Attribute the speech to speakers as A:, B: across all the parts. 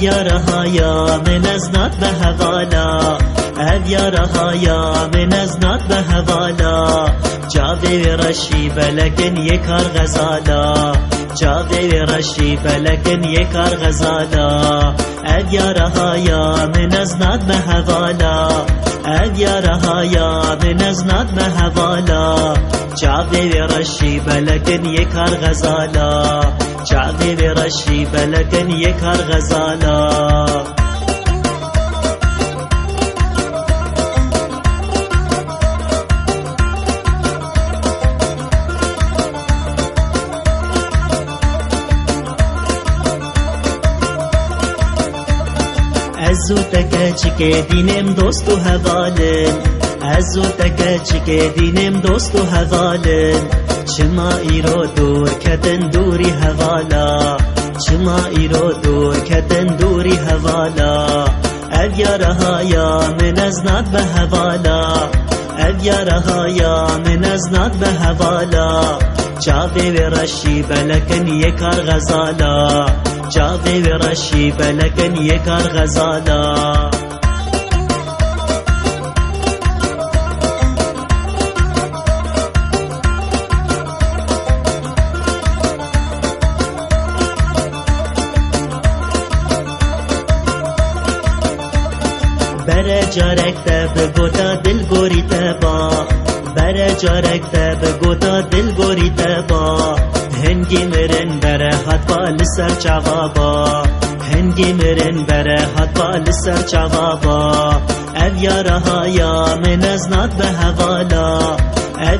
A: یارهایا من از نات به حوالا یارهایا من از نات به حوالا جاوی رشی بلکن یک کار غزالا جاوی رشی بلکن یک کار غزالا یارهایا من از نات به حوالا یارهایا من از نات به حوالا جاوی رشی بلکن یک کار غزالا جاوی رشی بلکن یک کار غزالا ازو تکه چکه دینم دوست و حوالن ازو تکه چکه دینم دوست و حوالن چما ایرو دور کتن دوری حوالا چما ایرو دور کتن دوری حوالا یارهایا من از نات به حوالا یارهایا من از نات به حوالا جاوی رشی بلکن یک کار غزالا جاوی رشی بلکن یک کار غزالا بره جارک ده بگوتا دل گوری تبا بره جارک ده بگوتا دل گوری تبا هنگی مرن بره حتبا لسر جوابا هنگی مرن بره حتبا لسر جوابا یارهایا من از نات به حوالا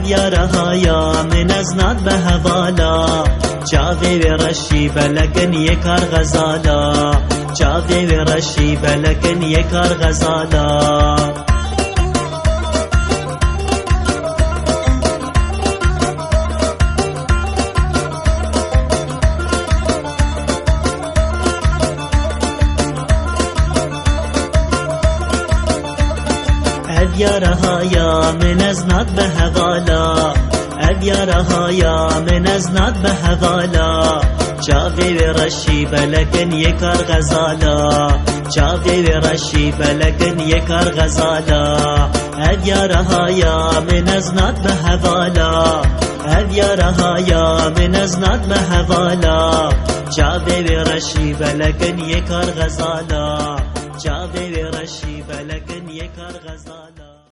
A: یارهایا من از نات به حوالا جاوی رشی بلکن یک کار غزالا جاوی رشی بلکن یک کار غزالا یارهایا من از نات به حوالا یارهایا من از نات به حوالا جاوی رشی بلکن یک کار غزالا جاوی رشی بلکن یک کار غزالا یارهایا من از نات به حوالا یارهایا من از نات به حوالا جاوی رشی بلکن یک کار غزالا جاوی رشی بلکن یک کار غزالا